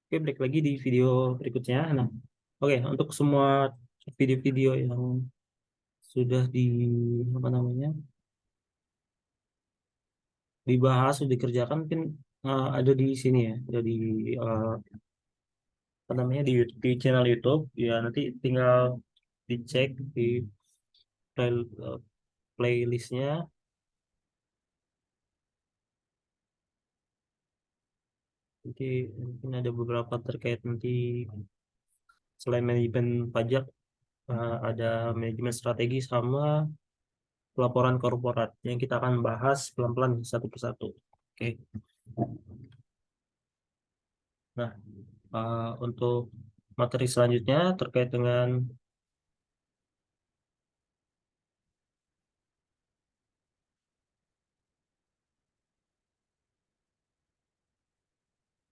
Oke, balik lagi di video berikutnya. Nah, oke, untuk semua video-video yang sudah apa namanya dibahas, sudah dikerjakan, mungkin ada di sini ya, ada di eh, apa namanya di channel YouTube. Ya, nanti tinggal dicek di eh, playlistnya. Nanti mungkin ada beberapa terkait nanti selain manajemen pajak, ada manajemen strategi sama pelaporan korporat yang kita akan bahas pelan-pelan satu persatu. Oke. Nah, untuk materi selanjutnya terkait dengan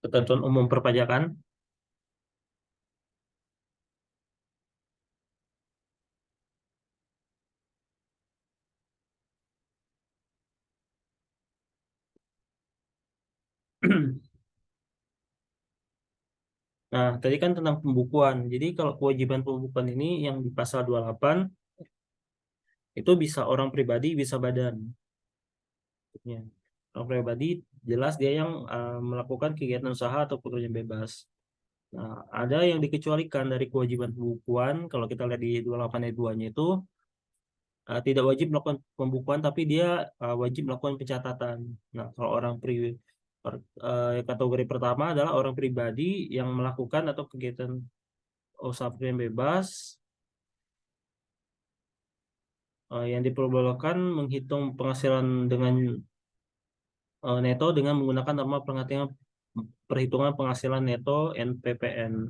ketentuan umum perpajakan. Nah, tadi kan tentang pembukuan. Jadi kalau kewajiban pembukuan ini yang di pasal 28 itu bisa orang pribadi, bisa badan. Ya. Orang pribadi jelas dia yang melakukan kegiatan usaha atau pekerjaan bebas. Nah, ada yang dikecualikan dari kewajiban pembukuan. Kalau kita lihat di 28 ayat 2-nya itu tidak wajib melakukan pembukuan, tapi dia wajib melakukan pencatatan. Nah, kalau orang kategori pertama adalah orang pribadi yang melakukan atau kegiatan usaha yang bebas yang diperbolehkan menghitung penghasilan dengan neto dengan menggunakan norma penghitungan perhitungan penghasilan neto NPPN.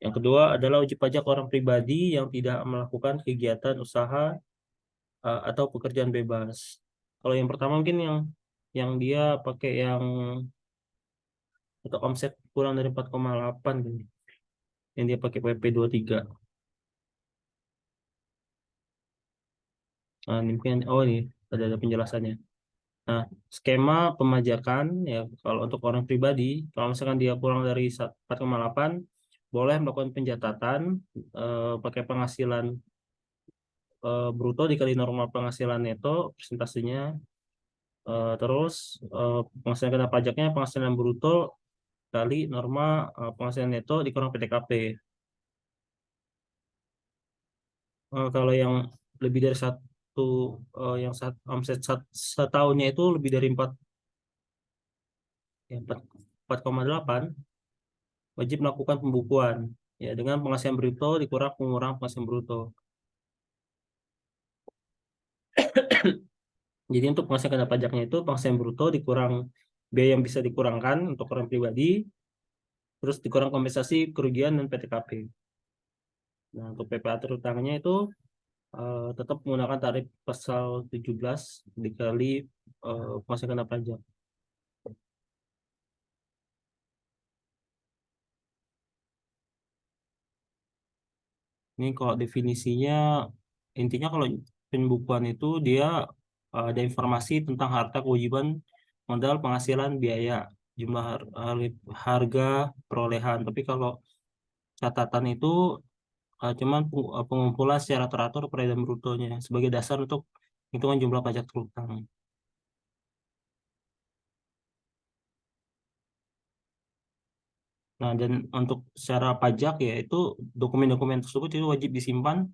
Yang kedua adalah wajib pajak orang pribadi yang tidak melakukan kegiatan usaha atau pekerjaan bebas. Kalau yang pertama mungkin yang dia pakai yang untuk omset kurang dari 4,8 gini, yang dia pakai PP 23. Nah, ini mungkin ini ada penjelasannya. Nah, skema pemajakan ya kalau untuk orang pribadi, kalau misalkan dia kurang dari 4,8 boleh melakukan pencatatan pakai penghasilan bruto dikali normal penghasilan neto persentasenya. Terus penghasilan kena pajaknya penghasilan bruto kali norma penghasilan neto dikurang PTKP. Kalau yang lebih dari satu omset setahunnya itu lebih dari 4,8 wajib melakukan pembukuan ya dengan penghasilan bruto dikurang pengurang penghasilan bruto. Jadi untuk penghasilan kena pajaknya itu penghasilan bruto dikurang biaya yang bisa dikurangkan untuk orang pribadi, terus dikurang kompensasi kerugian dan PTKP. Nah, untuk PPA terutamanya itu tetap menggunakan tarif pasal 17 dikali penghasilan kena pajak. Ini kalau definisinya intinya kalau pembukuan itu dia ada informasi tentang harta kewajiban modal penghasilan biaya jumlah harga perolehan. Tapi kalau catatan itu cuman pengumpulan secara teratur peredaran brutonya sebagai dasar untuk hitungan jumlah pajak terutang. Nah, dan untuk secara pajak ya itu dokumen-dokumen tersebut itu wajib disimpan.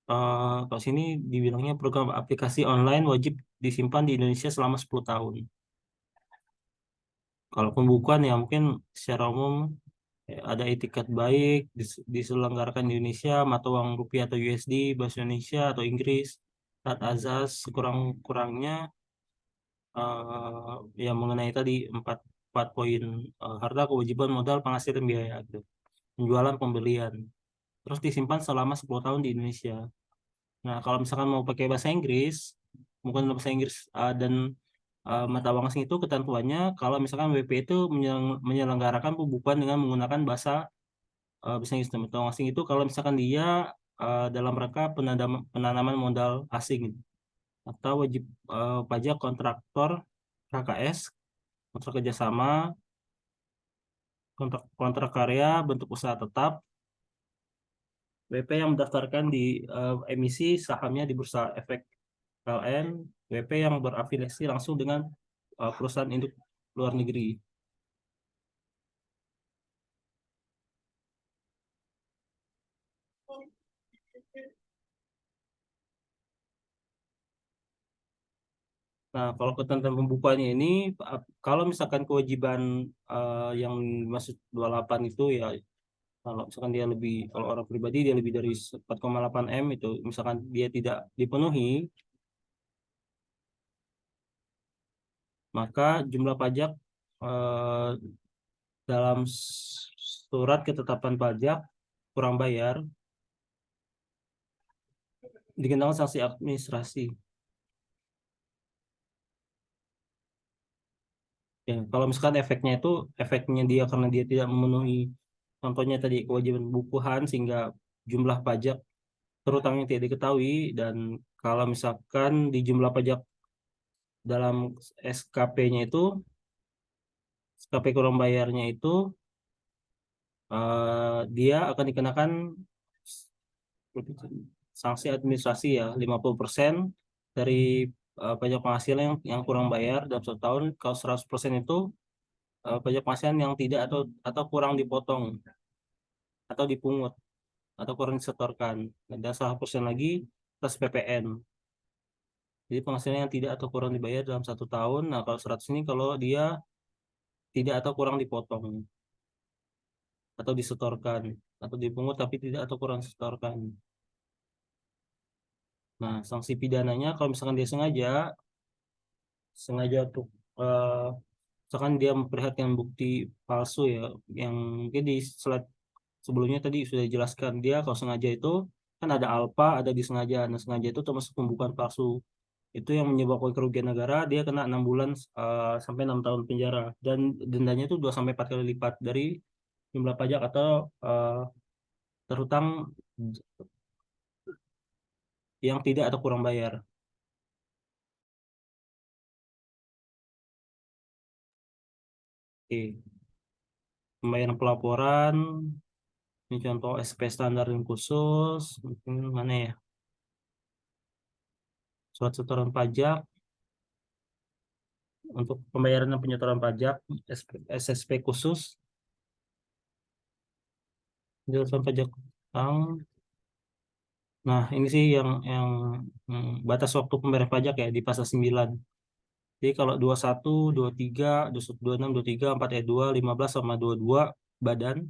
Kalau sini dibilangnya program aplikasi online wajib disimpan di Indonesia selama 10 tahun. Kalau pembukuan ya mungkin secara umum ada etikat baik diselenggarakan di Indonesia, mata uang rupiah atau USD, bahasa Indonesia atau Inggris, syarat azas sekurang-kurangnya yang mengenai tadi empat poin harta kewajiban modal penghasilan biaya gitu. Penjualan pembelian. Terus disimpan selama 10 tahun di Indonesia. Nah, kalau misalkan mau pakai bahasa Inggris, mungkin bahasa Inggris dan mata uang asing itu ketentuannya kalau misalkan WP itu menyelenggarakan pembukuan dengan menggunakan bahasa Inggris dan mata uang asing itu kalau misalkan dia dalam rangka penanaman modal asing gitu. Atau wajib pajak kontraktor KKS kontrak kerjasama kontrak karya bentuk usaha tetap, WP yang mendaftarkan di emisi sahamnya di Bursa Efek PLN, WP yang berafiliasi langsung dengan perusahaan induk luar negeri. Nah, kalau ketentuan pembukuannya ini, kalau misalkan kewajiban yang masuk 28 itu ya, kalau misalkan dia lebih, kalau orang pribadi dia lebih dari 4,8 M itu, misalkan dia tidak dipenuhi, maka jumlah pajak eh, dalam surat ketetapan pajak kurang bayar dikenakan sanksi administrasi. Ya, kalau misalkan efeknya dia karena dia tidak memenuhi contohnya tadi kewajiban pembukuan sehingga jumlah pajak terutang yang tidak diketahui, dan kalau misalkan di jumlah pajak dalam SKP-nya itu, SKP kurang bayarnya itu dia akan dikenakan sanksi administrasi ya 50% dari pajak penghasilan yang kurang bayar dalam 1 tahun. Kalau 100% itu pajak penghasilan yang tidak atau kurang dipotong atau dipungut atau kurang disetorkan. Dan 100% lagi plus PPN. Jadi penghasilan yang tidak atau kurang dibayar dalam 1 tahun. Nah, kalau 100 ini kalau dia tidak atau kurang dipotong atau disetorkan atau dipungut tapi tidak atau kurang disetorkan. Nah, sanksi pidananya kalau misalkan dia sengaja sengaja untuk misalkan dia memperlihatkan bukti palsu ya, yang mungkin di slide sebelumnya tadi sudah dijelaskan, dia kalau sengaja itu kan ada alpa ada disengaja. Nah, sengaja itu termasuk pembukaan palsu, itu yang menyebabkan kerugian negara, dia kena 6 bulan sampai 6 tahun penjara, dan dendanya itu 2 sampai 4 kali lipat dari jumlah pajak atau terutang yang tidak atau kurang bayar. Oke, pembayaran pelaporan, ini contoh SP standar dan khusus, mungkin mana ya? Surat setoran pajak untuk pembayaran dan penyetoran pajak, SSP khusus, jelasan pajak utang. Nah, ini sih yang batas waktu pembayaran pajak ya di pasal 9. Jadi kalau 21, 23, 21, 26, 23, 4 ayat 2, 15 sama 22 badan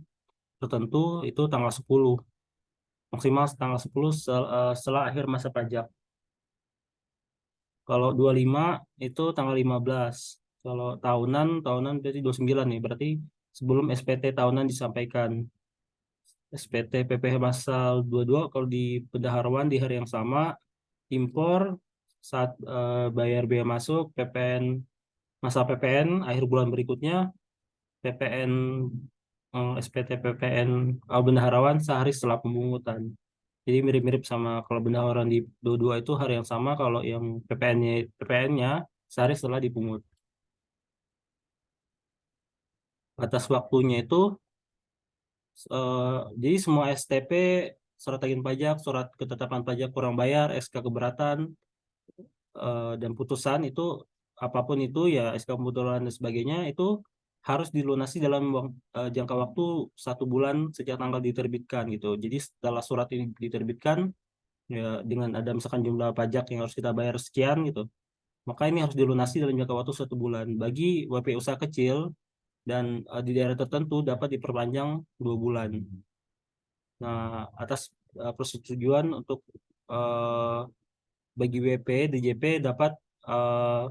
tertentu itu tanggal 10. Maksimal tanggal 10 setelah akhir masa pajak. Kalau 25 itu tanggal 15. Kalau tahunan berarti 29 nih. Berarti sebelum SPT tahunan disampaikan. SPT PPh Masal 22 kalau di pendahuluan di hari yang sama, impor saat bayar biaya masuk, PPN masa PPN akhir bulan berikutnya, PPN SPT PPN bendaharawan sehari setelah pemungutan. Jadi mirip-mirip sama kalau bendaharawan di 22 itu hari yang sama, kalau yang PPN-nya sehari setelah dipungut. Batas waktunya itu eh, jadi semua STP, surat tagihan pajak, surat ketetapan pajak kurang bayar, SK keberatan, dan putusan itu apapun itu ya, SK pembetulan dan sebagainya itu harus dilunasi dalam jangka waktu 1 bulan sejak tanggal diterbitkan gitu. Jadi setelah surat ini diterbitkan ya, dengan ada misalkan jumlah pajak yang harus kita bayar sekian gitu, maka ini harus dilunasi dalam jangka waktu 1 bulan. Bagi WP usaha kecil dan di daerah tertentu dapat diperpanjang 2 bulan. Nah, atas persetujuan untuk eh, bagi WP, DJP dapat eh,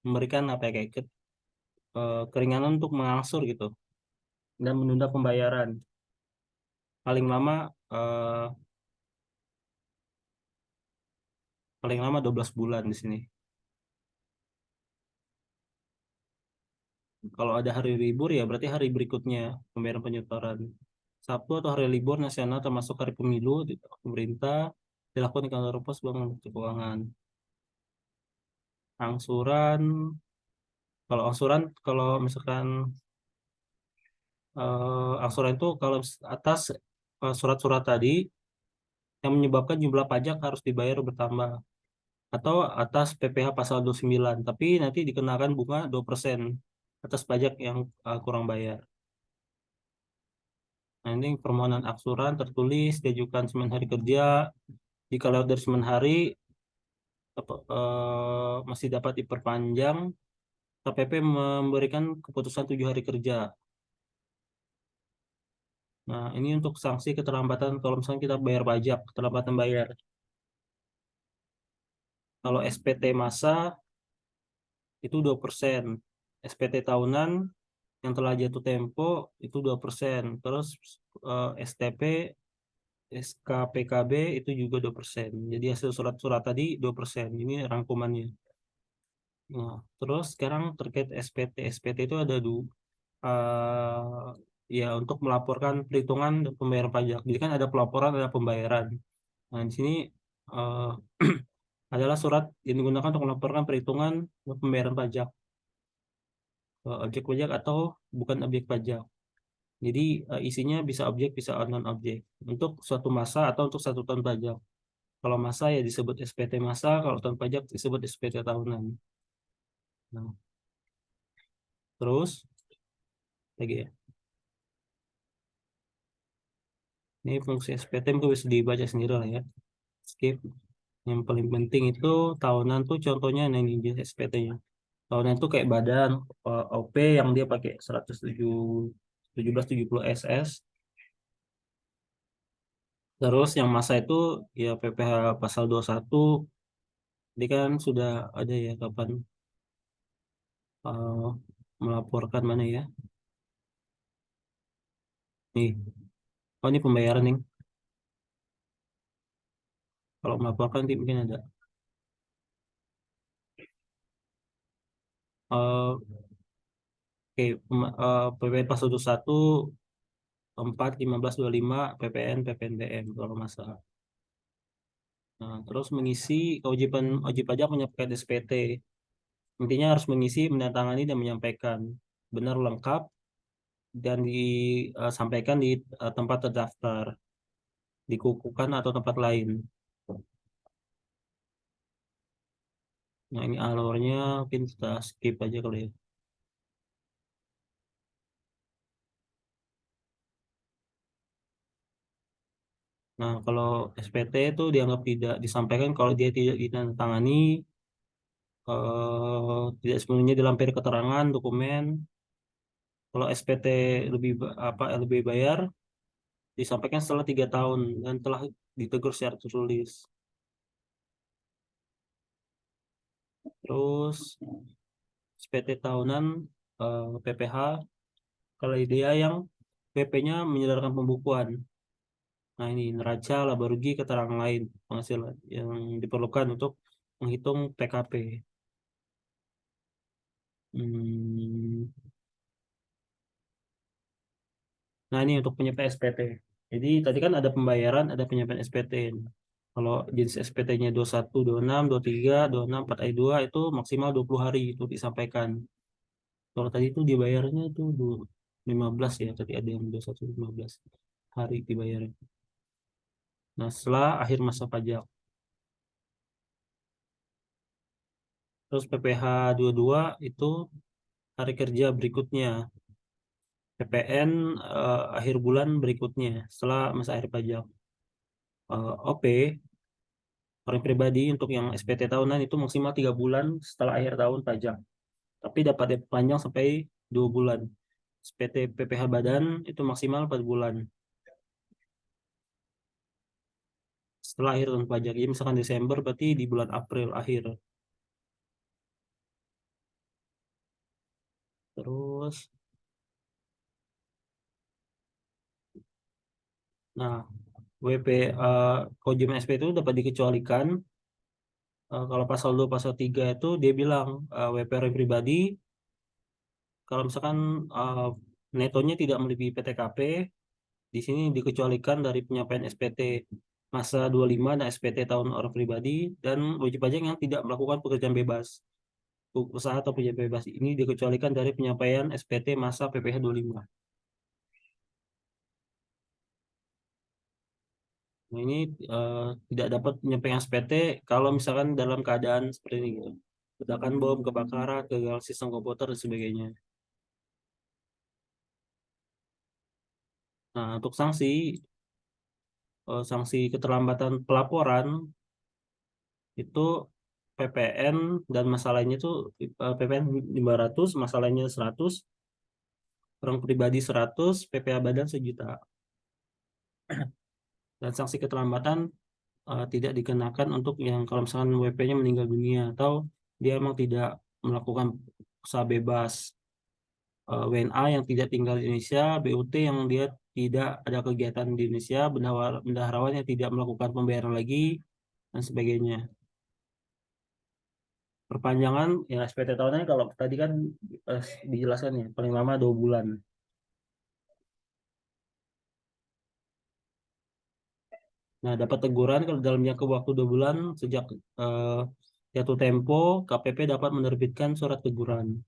memberikan apa ya, kayak keringanan untuk mengangsur gitu dan menunda pembayaran paling lama eh, paling lama 12 bulan di sini. Kalau ada hari libur ya berarti hari berikutnya pembayaran penyetoran. Sabtu atau hari libur nasional termasuk hari pemilu di pemerintah dilakukan di kantor pos Bank Keuangan. Angsuran, kalau angsuran kalau misalkan Angsuran itu kalau atas surat-surat tadi yang menyebabkan jumlah pajak harus dibayar bertambah, atau atas PPh pasal 29, tapi nanti dikenakan bunga 2% atas pajak yang kurang bayar. Nah, ini permohonan angsuran tertulis diajukan 9 hari kerja. Jika lewat dari 9 hari masih dapat diperpanjang, KPP memberikan keputusan 7 hari kerja. Nah, ini untuk sanksi keterlambatan kalau misalnya kita bayar pajak, keterlambatan bayar. Kalau SPT masa itu 2%. SPT tahunan yang telah jatuh tempo itu 2%. Terus STP, SKPKB itu juga 2%. Jadi hasil surat-surat tadi 2%. Ini rangkumannya. Nah, terus sekarang terkait SPT. SPT itu ada ya untuk melaporkan perhitungan dan pembayaran pajak. Jadi kan ada pelaporan, ada pembayaran. Nah, di sini eh, adalah surat yang digunakan untuk melaporkan perhitungan dan pembayaran pajak, objek pajak atau bukan objek pajak. Jadi isinya bisa objek, bisa non objek. Untuk suatu masa atau untuk satu tahun pajak. Kalau masa ya disebut SPT masa, kalau tahun pajak disebut SPT tahunan. Nah, terus lagi ya. Ini fungsi SPT mungkin bisa dibaca sendiri lah ya. Skip. Yang paling penting itu tahunan tuh contohnya nah ini dia SPT-nya. Tahunan itu kayak badan OP yang dia pakai 1770 SS. Terus yang masa itu ya PPh pasal 21. Ini kan sudah ada ya kapan eh, melaporkan mana ya. Nih, oh ini pembayaran nih. Kalau melaporkan nanti mungkin ada. Eh, Oke, PPN pasal 21 4 15 25 PPN PPNBM kalau masalah. Nah, terus mengisi kewajiban wajib pajak menyampaikan SPT. Intinya harus mengisi, menandatangani dan menyampaikan benar lengkap dan disampaikan di tempat terdaftar, di kukukan atau tempat lain. Nah, ini alurnya mungkin kita skip aja kali ya. Nah, kalau SPT itu dianggap tidak disampaikan kalau dia tidak ditandatangani, tidak sepenuhnya dilampir keterangan dokumen. Kalau SPT lebih bayar disampaikan setelah 3 tahun dan telah ditegur secara tertulis. Terus SPT tahunan PPh kalau dia yang PP-nya menyadarkan pembukuan. Nah ini neraca, laba rugi, keterangan lain penghasilan yang diperlukan untuk menghitung PKP. Hmm, Nah ini untuk penyampaian SPT. Jadi tadi kan ada pembayaran, ada penyampaian SPT. Kalau jenis SPT-nya 21, 26, 23, 26, 4 ai 2 itu maksimal 20 hari itu disampaikan. Kalau tadi itu dibayarnya itu 15 ya, tadi ada yang 21, 15 hari dibayarnya. Nah, setelah akhir masa pajak. Terus PPh 22 itu hari kerja berikutnya. PPN akhir bulan berikutnya setelah masa akhir pajak. OP orang pribadi untuk yang SPT tahunan itu maksimal 3 bulan setelah akhir tahun pajak. Tapi dapat diperpanjang sampai 2 bulan. SPT PPh badan itu maksimal 4 bulan setelah akhir tahun pajak. Jadi misalkan Desember berarti di bulan April akhir. Terus, nah WP Kojem SP itu dapat dikecualikan kalau pasal 2 pasal 3 itu dia bilang WP orang pribadi kalau misalkan uh, netonya tidak melebihi PTKP di sini dikecualikan dari penyampaian SPT masa 25 dan SPT tahun orang pribadi dan wajib pajak yang tidak melakukan pekerjaan bebas. Usaha atau pekerjaan bebas ini dikecualikan dari penyampaian SPT masa PPh 25. Nah, ini eh, tidak dapat menyampaikan SPT kalau misalkan dalam keadaan seperti ini gitu. Ledakan bom, kebakaran, gagal sistem komputer dan sebagainya. Nah, untuk sanksi, sanksi keterlambatan pelaporan itu PPN dan masalahnya itu PPN 500, masalahnya 100, orang pribadi 100, PPh badan 1 juta. Dan sanksi keterlambatan tidak dikenakan untuk yang kalau misalkan WP-nya meninggal dunia atau dia emang tidak melakukan usaha bebas. WNA yang tidak tinggal di Indonesia, BUT yang dia tidak ada kegiatan di Indonesia, bendaharawan yang tidak melakukan pembayaran lagi, dan sebagainya. Perpanjangan ya SPT tahunan kalau tadi kan dijelaskan ya paling lama 2 bulan. Nah, dapat teguran kalau dalam jangka waktu 2 bulan sejak eh, jatuh tempo, KPP dapat menerbitkan surat teguran.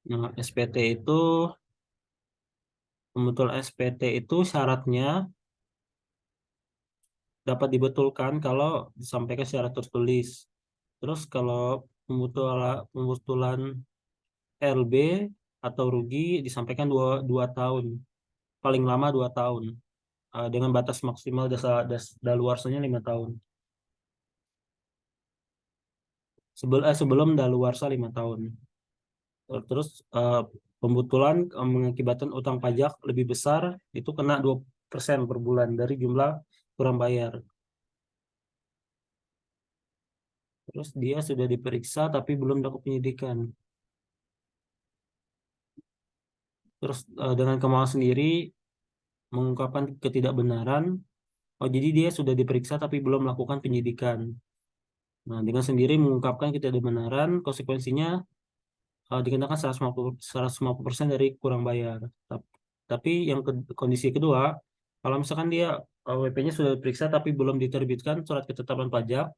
Nah, SPT itu, pembetulan SPT itu syaratnya dapat dibetulkan kalau disampaikan secara tertulis. Terus kalau pembetulan LB atau rugi disampaikan dua tahun, paling lama 2 tahun, dengan batas maksimal daluarsanya 5 tahun. Sebelum daluarsa 5 tahun. Terus pembetulan mengakibatkan utang pajak lebih besar itu kena 2% per bulan dari jumlah kurang bayar. Terus dia sudah diperiksa tapi belum dapat penyidikan. Terus dengan kemauan sendiri mengungkapkan ketidakbenaran. Oh, jadi dia sudah diperiksa tapi belum melakukan penyidikan. Nah, dengan sendiri mengungkapkan ketidakbenaran, konsekuensinya dikenakan 150% dari kurang bayar. Tapi yang kondisi kedua, kalau misalkan dia WP-nya sudah diperiksa tapi belum diterbitkan surat ketetapan pajak,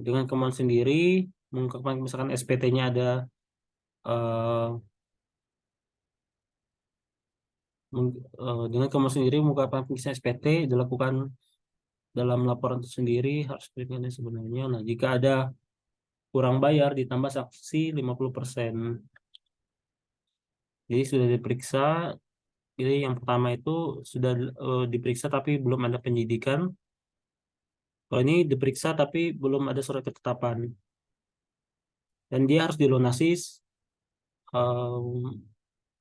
dengan kemauan sendiri mengungkapkan misalkan SPT-nya ada eh, dengan kemauan sendiri mengungkapkan pengisian SPT dilakukan dalam laporan tersendiri harus diberikan sebenarnya. Nah, jika ada kurang bayar ditambah saksi 50%. Jadi sudah diperiksa. Jadi yang pertama itu sudah diperiksa tapi belum ada penyidikan. Kalau ini diperiksa tapi belum ada surat ketetapan. Dan dia harus dilunasi eh,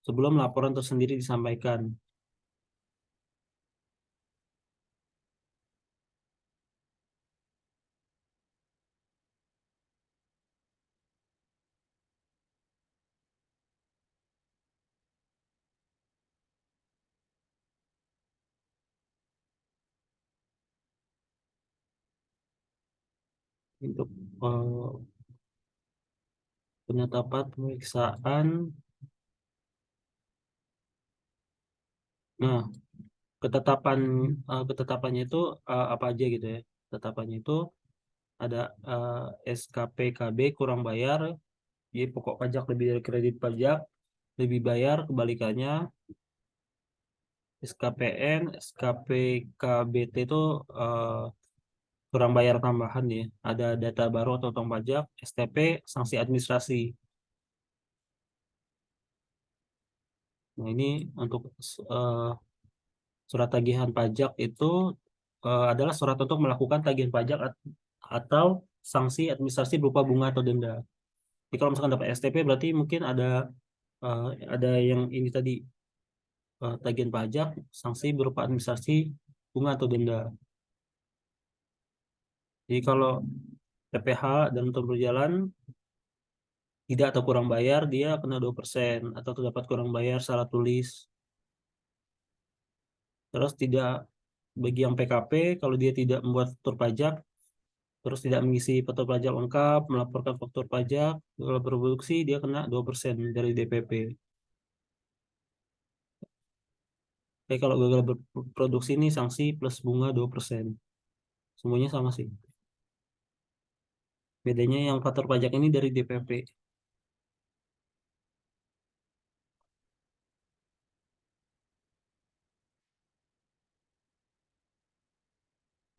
sebelum laporan tersendiri disampaikan. Untuk eh, penetapan pemeriksaan. Nah, ketetapan ketetapannya itu apa aja gitu ya. Ketetapannya itu ada SKPKB kurang bayar, jadi pokok pajak lebih dari kredit pajak, lebih bayar kebalikannya. SKPN, SKPKBT itu eh, kurang bayar tambahan ya. Ada data baru atau utang pajak, STP, sanksi administrasi. Nah, ini untuk eh, surat tagihan pajak itu adalah surat untuk melakukan tagihan pajak atau sanksi administrasi berupa bunga atau denda. Jadi kalau misalkan dapat STP berarti mungkin eh, ada yang ini tadi tagihan pajak, sanksi berupa administrasi, bunga atau denda. Jadi kalau PPh dan untuk berjalan tidak atau kurang bayar, dia kena 2% atau terdapat kurang bayar secara tulis. Terus tidak bagi yang PKP, kalau dia tidak membuat faktur pajak, terus tidak mengisi faktur pajak lengkap, melaporkan faktur pajak, kalau berproduksi dia kena 2% dari DPP. Tapi kalau gagal berproduksi ini sanksi plus bunga 2%. Semuanya sama sih. Bedanya yang faktur pajak ini dari DPP.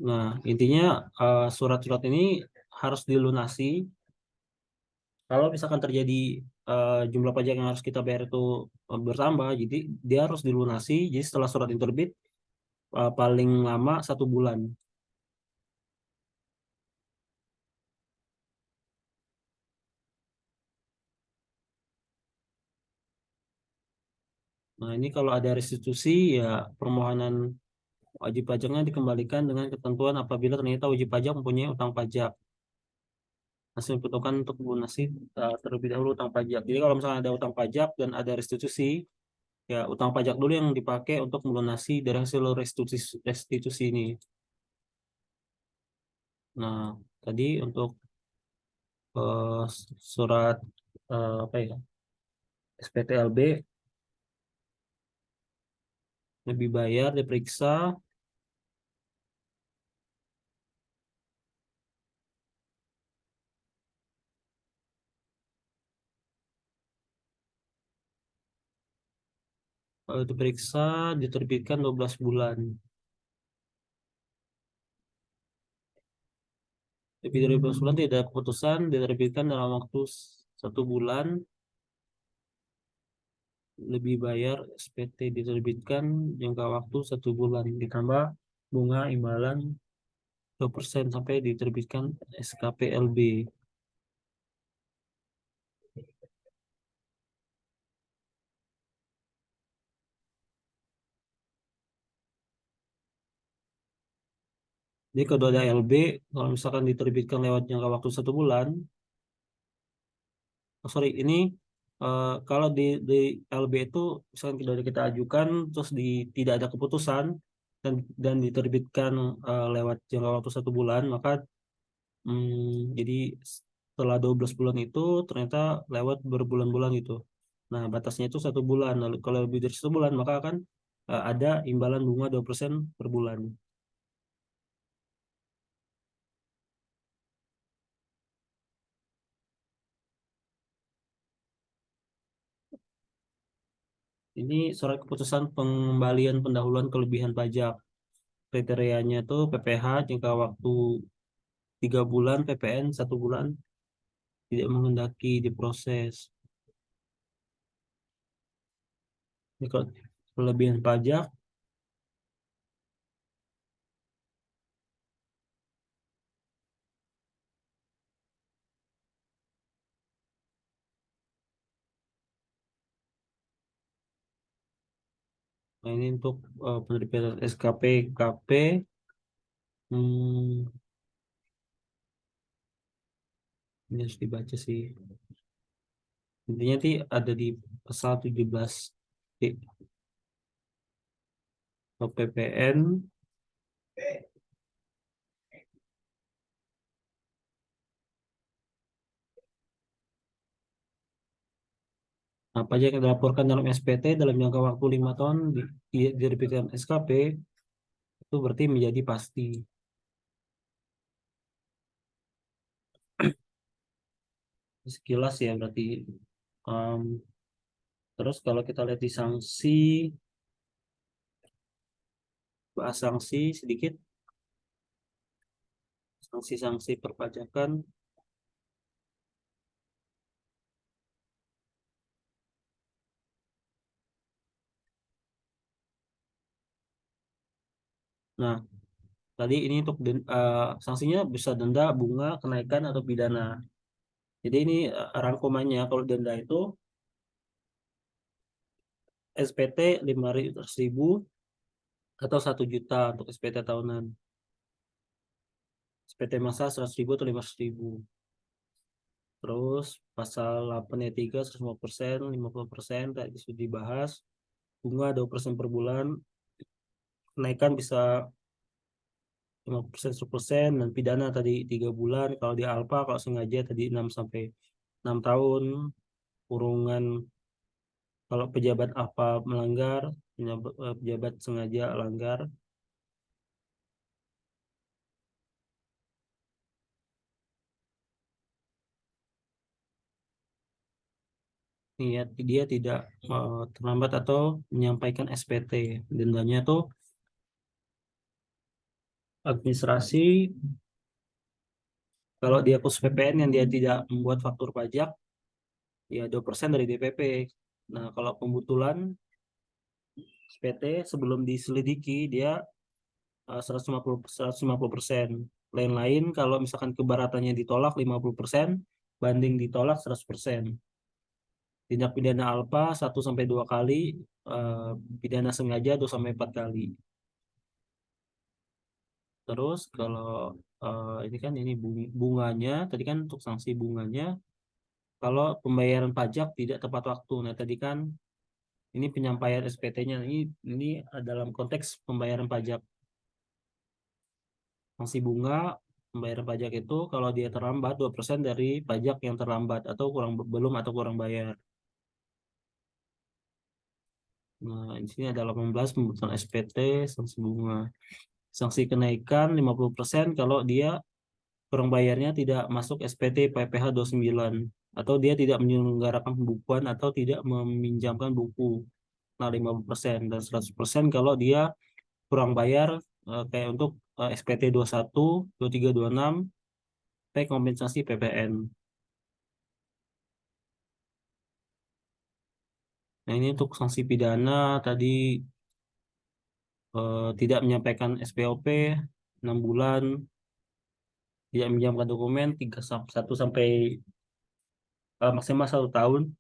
Nah, intinya surat-surat ini harus dilunasi kalau misalkan terjadi jumlah pajak yang harus kita bayar itu bertambah, jadi dia harus dilunasi. Jadi setelah surat itu terbit, paling lama 1 bulan. Nah, ini kalau ada restitusi, ya permohonan wajib pajaknya dikembalikan dengan ketentuan apabila ternyata wajib pajak mempunyai utang pajak. Hasil dibutuhkan untuk melunasi terlebih dahulu utang pajak. Jadi kalau misalnya ada utang pajak dan ada restitusi, ya utang pajak dulu yang dipakai untuk melunasi dari hasil restitusi ini. Nah, tadi untuk surat apa ya, SPTLB lebih bayar diperiksa, diperiksa diterbitkan 12 bulan. Lebih dari 12 bulan tidak ada keputusan diterbitkan dalam waktu 1 bulan, lebih bayar SPT diterbitkan jangka waktu 1 bulan ditambah bunga imbalan 2% sampai diterbitkan SKPLB. Jadi kalau ada LB, kalau misalkan diterbitkan lewat jangka waktu 1 bulan, oh sorry, ini kalau di LB itu misalkan kita ajukan terus tidak ada keputusan dan diterbitkan lewat jangka waktu 1 bulan, maka jadi setelah 12 bulan itu ternyata lewat berbulan-bulan gitu. Nah, batasnya itu 1 bulan. Lalu kalau lebih dari 1 bulan, maka akan ada imbalan bunga 2% per bulan. Ini surat keputusan pengembalian pendahuluan kelebihan pajak. Kriterianya itu PPh jangka waktu 3 bulan, PPN 1 bulan, tidak menghendaki diproses. Ini kalau kelebihan pajak, nah ini untuk penerbitan SKP, KP, hmm, ini harus dibaca sih. Intinya sih ada di pasal 17 di PPN, apa aja yang dilaporkan dalam SPT dalam jangka waktu 5 tahun diterbitkan SKP, itu berarti menjadi pasti. Sekilas ya berarti. Em, Terus kalau kita lihat di sanksi, bahas sanksi sedikit, sanksi-sanksi perpajakan. Nah, tadi ini untuk sanksinya bisa denda, bunga, kenaikan, atau pidana. Jadi ini rangkumannya, kalau denda itu SPT 500.000 atau 1 juta untuk SPT tahunan. SPT masa 100.000 atau 500.000. Terus pasal 8 ayat 3 150%, 50% tadi sudah dibahas. Bunga 2% per bulan. Kenaikan bisa 50% 100%, dan pidana tadi 3 bulan. Kalau di Alpa kalau sengaja tadi 6 sampai 6 tahun. Kurungan kalau pejabat apa melanggar, pejabat sengaja langgar, dia tidak terlambat atau menyampaikan SPT. Dendanya tuh Administrasi, kalau dia khusus PPN yang dia tidak membuat faktur pajak, ya 2% dari DPP. Nah, kalau pembetulan SPT sebelum diselidiki dia 150%. Lain-lain kalau misalkan kebaratannya ditolak 50%, banding ditolak 100%. Tindak pidana alpa 1 sampai 2 kali, eh, pidana sengaja 2 sampai 4 kali. Terus kalau ini kan ini bunganya, tadi kan untuk sanksi bunganya, kalau pembayaran pajak tidak tepat waktu. Nah, tadi kan ini penyampaian SPT-nya ini dalam konteks pembayaran pajak. Sanksi bunga pembayaran pajak itu kalau dia terlambat 2% dari pajak yang terlambat atau belum atau kurang bayar. Nah, di sini ada 18 pembutuhan SPT, sanksi bunga. Sanksi kenaikan 50% kalau dia kurang bayarnya tidak masuk SPT PPh 29 atau dia tidak menyelenggarakan pembukuan atau tidak meminjamkan buku. Nah, 50% dan 100% kalau dia kurang bayar, kayak untuk SPT 21, 23, 26, pakai kompensasi PPN. Nah, ini untuk sanksi pidana tadi, tidak menyampaikan SPOP 6 bulan, tidak menjamkan dokumen 1 sampai maksimal 1 tahun,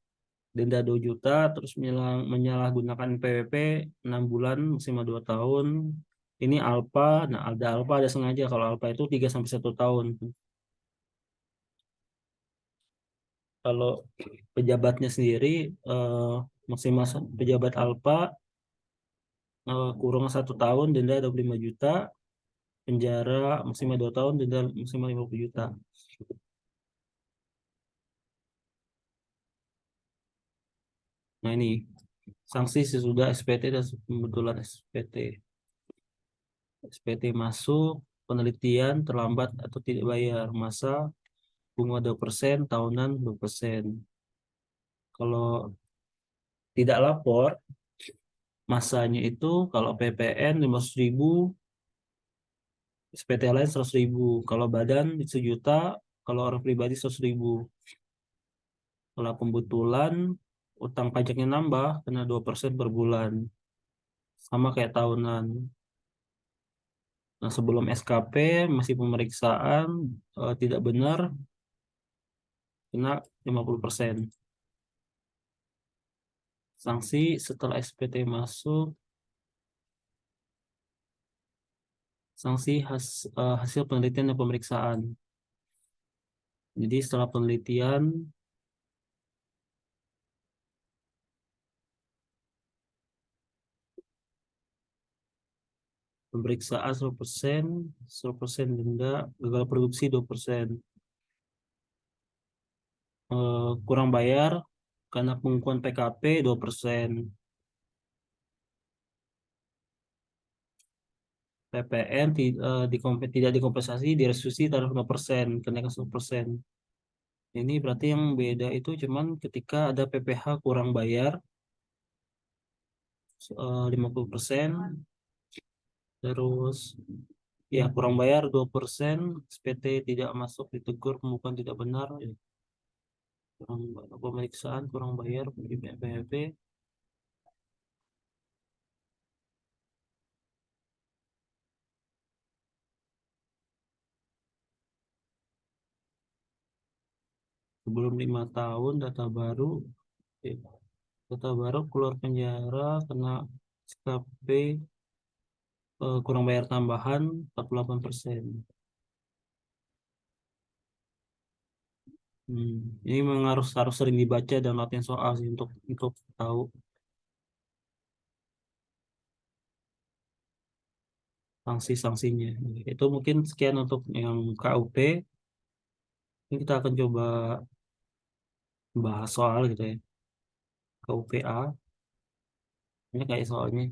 denda 2 juta, terus menyalahgunakan PWP 6 bulan maksimal 2 tahun. Ini alpa, nah ada alpa ada sengaja, kalau alpa itu 3 sampai 1 tahun. Kalau pejabatnya sendiri, eh, maksimal pejabat alpa kurung 1 tahun, denda 25 juta, penjara maksimal 2 tahun, denda maksimal 50 juta. Nah, ini sanksi sesudah SPT dan pembetulan SPT. SPT masuk, penelitian terlambat atau tidak bayar, masa bunga 2%, tahunan 2%. Kalau tidak lapor, masanya itu kalau PPN 500.000, SPT lain 100.000. Kalau badan 1 juta, kalau orang pribadi 100.000. Kalau pembetulan, utang pajaknya nambah, kena 2% per bulan. Sama kayak tahunan. Nah, sebelum SKP, masih pemeriksaan, tidak benar, kena 50%. Sanksi setelah SPT masuk, sanksi hasil penelitian dan pemeriksaan. Jadi setelah penelitian, pemeriksaan 100%, 100% denda, gagal produksi 2%. Kurang bayar karena pengukuhan PKP 2%. PPN tidak dikompensasi, direstitusi tarif 5%, kenaikan 1%. Ini berarti yang beda itu cuman ketika ada PPh kurang bayar 50%, terus ya kurang bayar 2%, SPT tidak masuk, ditegur, pembukuan tidak benar, ya, kurang pemeriksaan, kurang bayar, PPP. Sebelum 5 tahun data baru, eh, data baru keluar penjara kena SKP, kurang bayar tambahan 48%. Hmm. Ini memang harus harus sering dibaca dan latihan soal sih untuk tahu sanksi-sanksinya. Itu mungkin sekian untuk yang KUP. Ini kita akan coba bahas soal gitu ya. KUPA. Ini kayak soalnya.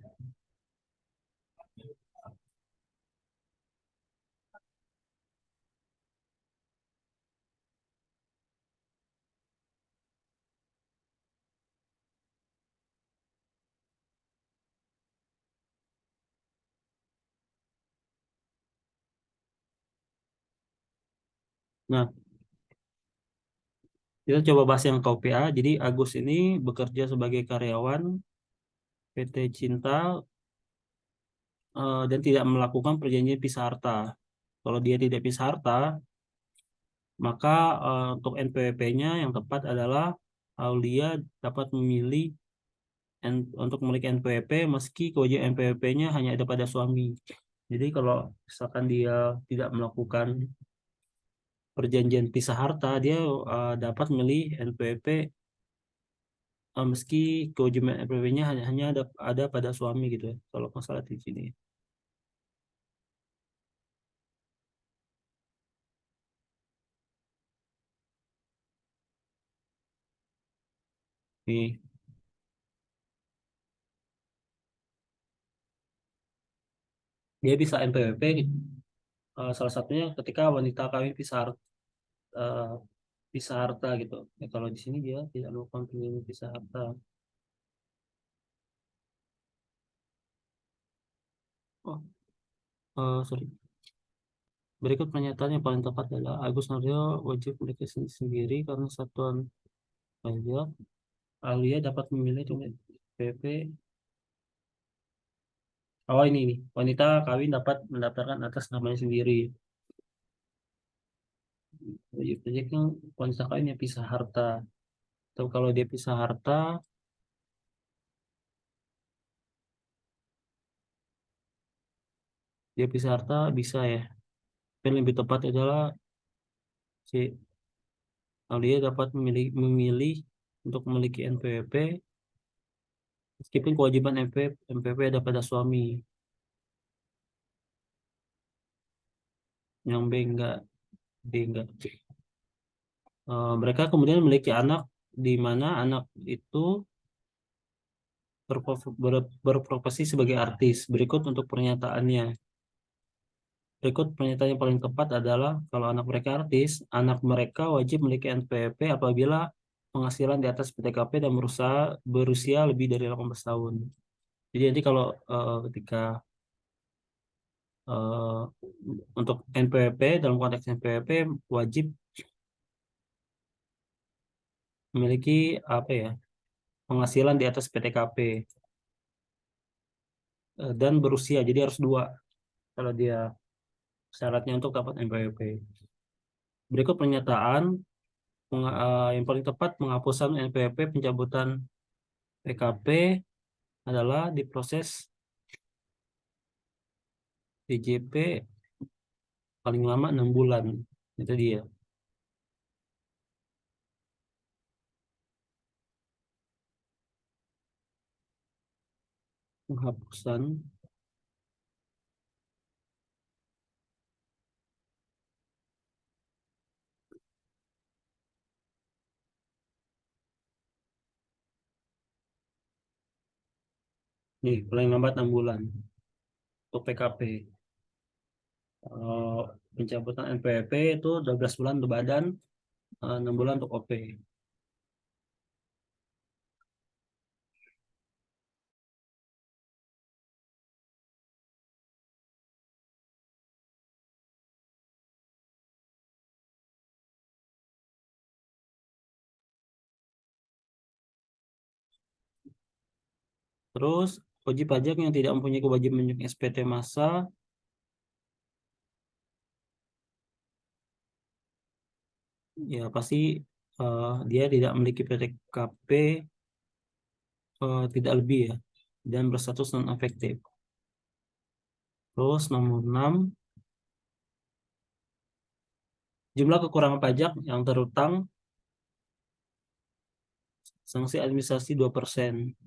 Nah, kita coba bahas yang KPA. Jadi Agus ini bekerja sebagai karyawan PT Cinta dan tidak melakukan perjanjian pisah harta. Kalau dia tidak pisah harta, maka untuk NPWP-nya yang tepat adalah Aulia dapat memilih untuk memiliki NPWP meski kewajiban NPWP-nya hanya ada pada suami. Jadi kalau misalkan dia tidak melakukan perjanjian pisah harta, dia dapat memilih NPWP meski kewajiban NPWP-nya hanya ada pada suami gitu ya. Kalau masalah di sini. Nih, dia bisa NPWP salah satunya ketika wanita kawin eh, pisah harta gitu. Ya, kalau di sini dia tidak melakukan perjanjian pisah harta. Oh, sorry. Berikut pernyataan yang paling tepat adalah Agus Naryo wajib memiliki sendiri karena satuan pajak. Alia dapat memilih cuma PP. Oh ini nih, wanita kawin dapat mendaftarkan atas namanya sendiri. Wajib pajak yang wanita kawin yang pisah harta. Atau kalau dia pisah harta, dia pisah harta bisa ya. Yang lebih tepat adalah si Alia dapat memilih untuk memiliki NPWP meskipun kewajiban NPWP ada pada suami. Yang B enggak, D enggak. Mereka kemudian memiliki anak di mana anak itu berprofesi sebagai artis. Berikut untuk pernyataannya. Berikut pernyataan yang paling tepat adalah kalau anak mereka artis, anak mereka wajib memiliki NPWP apabila penghasilan di atas PTKP dan berusia lebih dari 18 tahun. Jadi nanti kalau ketika eh, untuk NPWP dalam konteks NPWP wajib memiliki apa ya penghasilan di atas PTKP dan berusia. Jadi harus dua kalau dia syaratnya untuk dapat NPWP. Berikut pernyataan yang paling tepat penghapusan NPWP pencabutan PKP adalah diproses DJP paling lama 6 bulan. Itu dia penghapusan. Nih, paling lambat 6 bulan untuk PKP. Eh, Pencabutan NPWP itu 12 bulan untuk badan, 6 bulan untuk OP. Terus, wajib pajak yang tidak mempunyai kewajiban menunjukkan SPT massa, ya pasti dia tidak memiliki PTKP tidak lebih ya, dan berstatus non-efektif. Terus nomor 6, jumlah kekurangan pajak yang terutang sanksi administrasi 2%.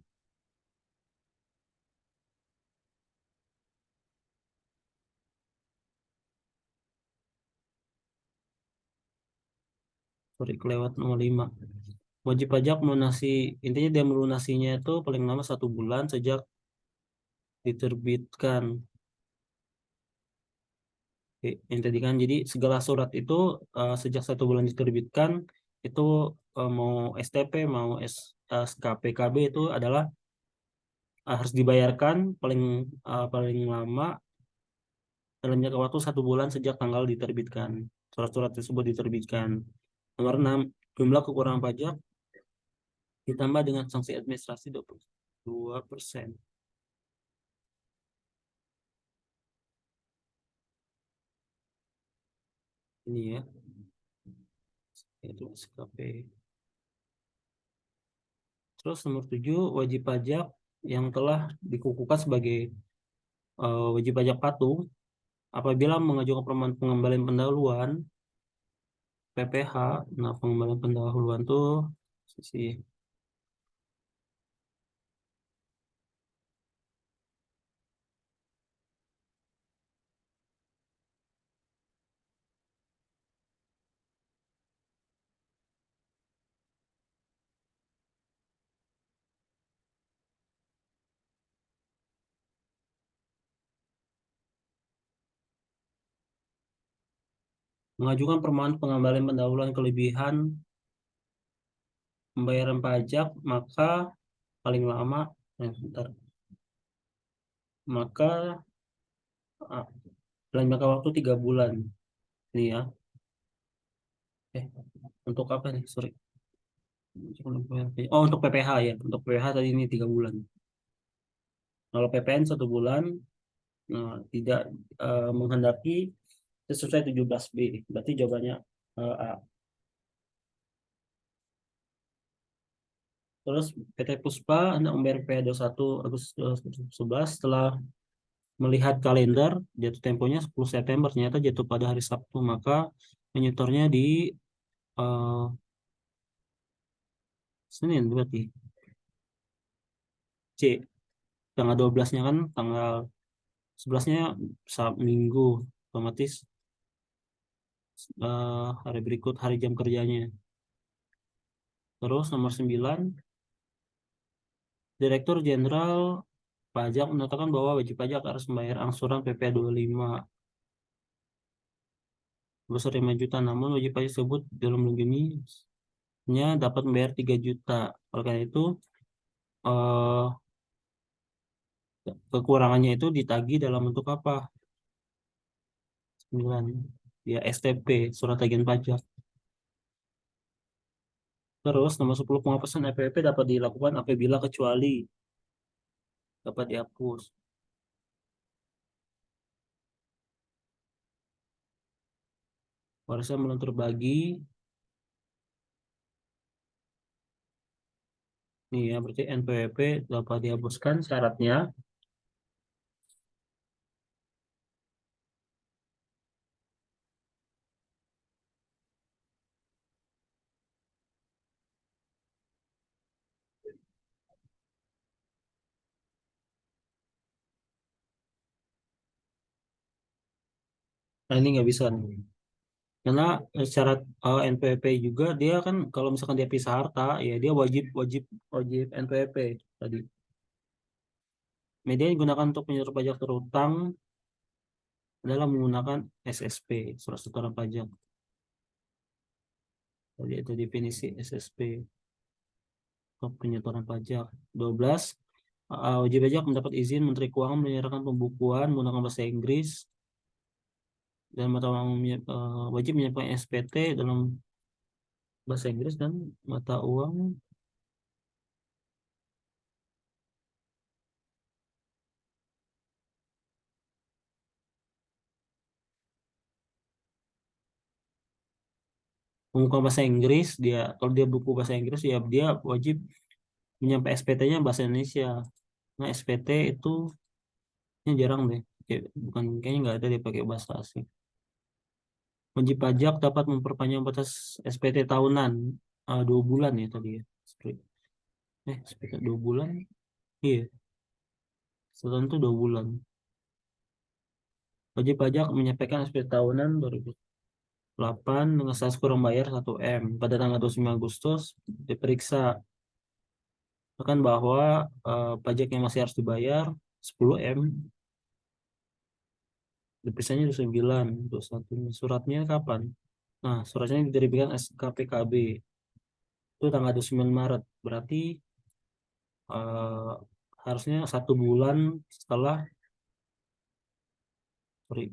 Sorry, kelewat nomor 5. Wajib pajak melunasi, intinya dia melunasinya itu paling lama 1 bulan sejak diterbitkan. Oke, yang tadi kan, jadi segala surat itu sejak 1 bulan diterbitkan, itu mau STP, mau SKPKB itu adalah harus dibayarkan paling lama dalam jangka waktu 1 bulan sejak tanggal diterbitkan. surat-surat tersebut diterbitkan. Nomor 6, jumlah kekurangan pajak ditambah dengan sanksi administrasi 22%. Ini ya, itu SKP. Terus nomor 7, wajib pajak yang telah dikukuhkan sebagai wajib pajak patuh apabila mengajukan permohonan pengembalian pendahuluan PPH. Nah, pengembalian pendahuluan tuh sisi mengajukan permohonan pengembalian pendahuluan kelebihan pembayaran pajak, maka paling lama, bentar, maka ah, dalam jangka waktu 3 bulan. Ini ya, eh untuk apa nih? Sorry. Oh, untuk PPH ya. Untuk PPH tadi ini 3 bulan. Kalau PPN 1 bulan, nah, tidak menghendaki sesuai 17B. Berarti jawabannya A. Terus PT Puspa hendak membayar PPh 21 Agustus 2011 setelah melihat kalender jatuh temponya 10 September, ternyata jatuh pada hari Sabtu, maka menyetornya di eh, Senin berarti C. Tanggal 12-nya kan tanggal 11-nya Minggu, otomatis hari berikut hari jam kerjanya. Terus nomor 9, Direktur Jenderal Pajak menyatakan bahwa wajib pajak harus membayar angsuran PP 25 sebesar 5 juta, namun wajib pajak tersebut dalam minggu ini hanya dapat membayar 3 juta. Oleh karena itu, eh, kekurangannya itu ditagih dalam bentuk apa? 9. Ya, STP, surat tagihan pajak. Terus nomor 10, penghapusan FPP dapat dilakukan apabila kecuali dapat dihapus. Warisan belum terbagi. Nih ya, berarti NPWP dapat dihapuskan syaratnya. Nah, ini nggak bisa nih. Karena syarat NPWP juga dia kan kalau misalkan dia pisah harta, ya dia wajib wajib wajib NPWP tadi. Media yang digunakan untuk menyetor pajak terutang adalah menggunakan SSP, surat setoran pajak. Jadi itu definisi SSP untuk penyetoran pajak. 12, wajib pajak mendapat izin Menteri Keuangan menyerahkan pembukuan menggunakan bahasa Inggris dan mata uang wajib menyiapkan SPT dalam bahasa Inggris dan mata uang pembukuan bahasa Inggris. Dia kalau dia buku bahasa Inggris ya dia wajib menyampaikan SPT-nya bahasa Indonesia. Nah, SPT itu jarang deh. Bukan, kayaknya nggak ada dia pakai bahasa asing. Wajib pajak dapat memperpanjang batas SPT tahunan 2 bulan ya tadi ya. SPT 2 bulan. Iya, setahun itu 2 bulan. Wajib pajak menyampaikan SPT tahunan 2008 dengan status kurang bayar 1 M. Pada tanggal 29 Agustus diperiksa bahkan bahwa pajak yang masih harus dibayar 10 M. Diperisanya 29, 21. Suratnya kapan? Nah, suratnya diterbitkan SKPKB. Itu tanggal 29 Maret. Berarti eh, harusnya 1 bulan setelah, sorry,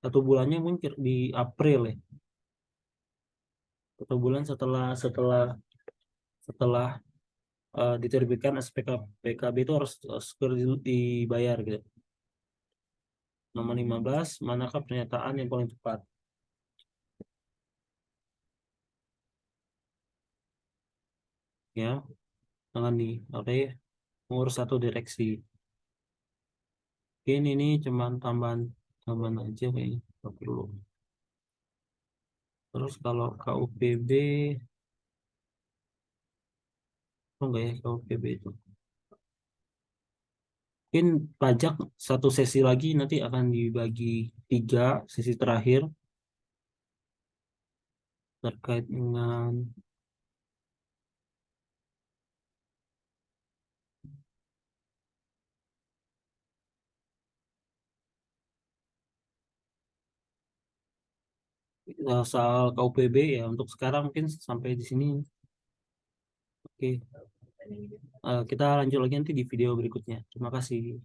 Satu bulannya mungkin di April ya. Satu bulan setelah setelah setelah diterbitkan SPK PKB itu harus segera dibayar gitu. Nomor 15, manakah pernyataan yang paling tepat? Ya, jangan nih, oke, nomor satu direksi. Oke, ini cuman tambahan tambahan aja kayaknya, nggak perlu. Terus kalau KUPB, oh enggak ya KUPB itu. Mungkin pajak satu sesi lagi nanti akan dibagi tiga sesi terakhir terkait dengan soal KUPB ya. Untuk sekarang mungkin sampai di sini. Oke. Kita lanjut lagi nanti di video berikutnya. Terima kasih.